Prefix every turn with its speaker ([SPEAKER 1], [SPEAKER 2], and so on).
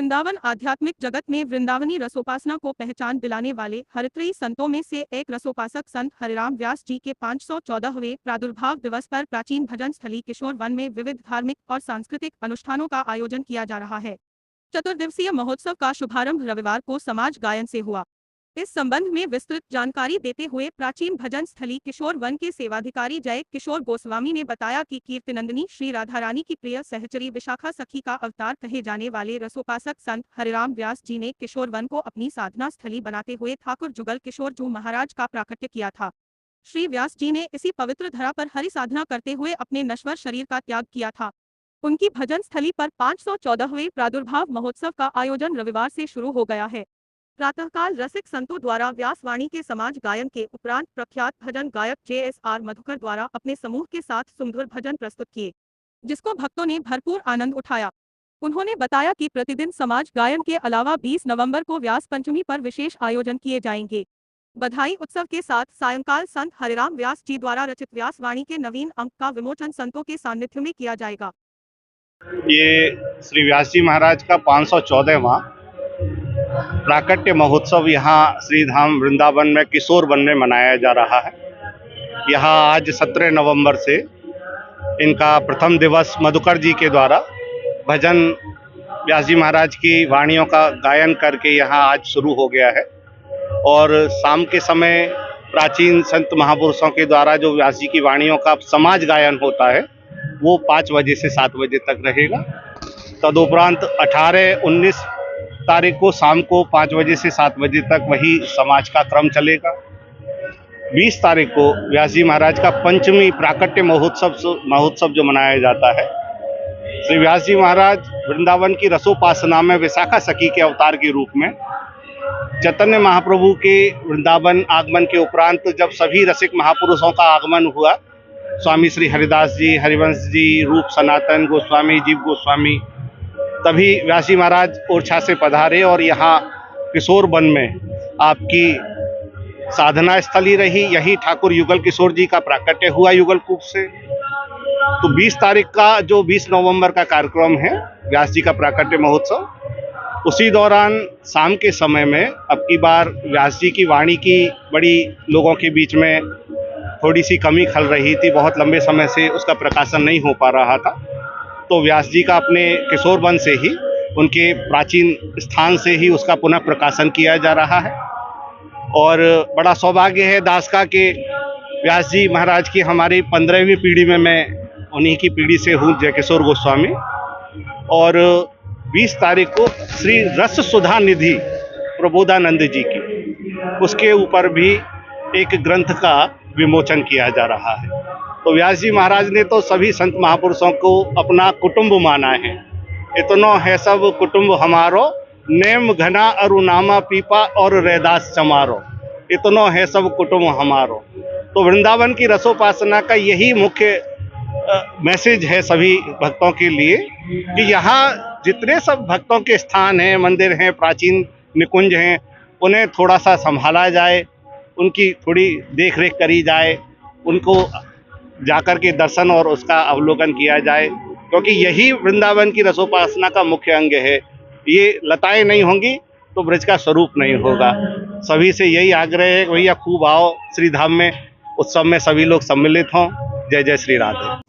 [SPEAKER 1] वृंदावन आध्यात्मिक जगत में वृंदावनी रसोपासना को पहचान दिलाने वाले हरित्रयी संतों में से एक रसोपासक संत हरिराम व्यास जी के 514वें प्रादुर्भाव दिवस पर प्राचीन भजन स्थली किशोर वन में विविध धार्मिक और सांस्कृतिक अनुष्ठानों का आयोजन किया जा रहा है। चतुर्दिवसीय महोत्सव का शुभारंभ रविवार को समाज गायन से हुआ। इस संबंध में विस्तृत जानकारी देते हुए प्राचीन भजन स्थली किशोर वन के सेवाधिकारी जय किशोर गोस्वामी ने बताया कि कीर्तिनंदिनी श्री राधा रानी की प्रिय सहचरी विशाखा सखी का अवतार कहे जाने वाले रसोपासक संत हरिराम व्यास जी ने किशोर वन को अपनी साधना स्थली बनाते हुए ठाकुर जुगल किशोर जू महाराज का प्राकट्य किया था। श्री व्यास जी ने इसी पवित्र धरा पर हरि साधना करते हुए अपने नश्वर शरीर का त्याग किया था। उनकी भजन स्थली पर 514वें प्रादुर्भाव महोत्सव का आयोजन रविवार से शुरू हो गया है। प्रातःकाल रसिक संतों द्वारा व्यासवाणी के समाज गायन के उपरांत प्रख्यात भजन गायक JSR मधुकर द्वारा अपने समूह के साथ सुमधुर भजन प्रस्तुत किए, जिसको भक्तों ने भरपूर आनंद उठाया। उन्होंने बताया कि प्रतिदिन समाज गायन के अलावा 20 नवंबर को व्यास पंचमी पर विशेष आयोजन किए जाएंगे। बधाई उत्सव के साथ सायंकाल संत हरिराम व्यास जी द्वारा रचित व्यासवाणी के नवीन अंक का विमोचन संतों के सानिध्य में किया जाएगा।
[SPEAKER 2] ये श्री व्यास जी महाराज का 514वां प्राकट्य महोत्सव यहाँ श्रीधाम वृंदावन में किशोर वन में मनाया जा रहा है। यहाँ आज 17 नवंबर से इनका प्रथम दिवस मधुकर जी के द्वारा भजन व्यास जी महाराज की वाणियों का गायन करके यहाँ आज शुरू हो गया है और शाम के समय प्राचीन संत महापुरुषों के द्वारा जो व्यास जी की वाणियों का समाज गायन होता है वो 5 बजे से 7 बजे तक रहेगा। तदुपरांत 18-19 तारीख को शाम को 5 बजे से 7 बजे तक वही समाज का क्रम चलेगा। 20 तारीख को व्यास जी महाराज का पंचमी प्राकट्य महोत्सव जो मनाया जाता है। श्री व्यास जी महाराज वृंदावन की रसोपासना में विशाखा सखी के अवतार के रूप में चैतन्य महाप्रभु के वृंदावन आगमन के उपरांत जब सभी रसिक महापुरुषों का आगमन हुआ, स्वामी श्री हरिदास जी, हरिवंश जी, रूप सनातन गोस्वामी, जीव गोस्वामी, तभी व्यास जी महाराज ओरछा से पधारे और यहाँ किशोर वन में आपकी साधना स्थली रही। यही ठाकुर युगल किशोर जी का प्राकट्य हुआ युगल कूप से। तो 20 तारीख का जो 20 नवंबर का कार्यक्रम है व्यास जी का प्राकट्य महोत्सव, उसी दौरान शाम के समय में अब की बार व्यास जी की वाणी की बड़ी लोगों के बीच में थोड़ी सी कमी खल रही थी। बहुत लंबे समय से उसका प्रकाशन नहीं हो पा रहा था, तो व्यास जी का अपने किशोर वन से ही, उनके प्राचीन स्थान से ही उसका पुनः प्रकाशन किया जा रहा है। और बड़ा सौभाग्य है दास का कि व्यास जी महाराज की हमारी 15वीं पीढ़ी में मैं उन्हीं की पीढ़ी से हूँ, जय किशोर गोस्वामी। और 20 तारीख को श्री रस सुधा निधि प्रबोधानंद जी की, उसके ऊपर भी एक ग्रंथ का विमोचन किया जा रहा है। तो व्यास जी महाराज ने तो सभी संत महापुरुषों को अपना कुटुंब माना है। इतनो है सब कुटुंब हमारो, नेम घना अरुनामा पीपा और रैदास चमारो, इतनो है सब कुटुंब हमारो। तो वृंदावन की रसोपासना का यही मुख्य मैसेज है सभी भक्तों के लिए कि यहाँ जितने सब भक्तों के स्थान हैं, मंदिर हैं, प्राचीन निकुंज हैं, उन्हें थोड़ा सा संभाला जाए, उनकी थोड़ी देख रेख करी जाए, उनको जाकर के दर्शन और उसका अवलोकन किया जाए, क्योंकि यही वृंदावन की रसोपासना का मुख्य अंग है। ये लताएं नहीं होंगी तो ब्रज का स्वरूप नहीं होगा। सभी से यही आग्रह है कि भैया खूब आओ श्री धाम में, उत्सव में सभी लोग सम्मिलित हों। जय जय श्री राधे।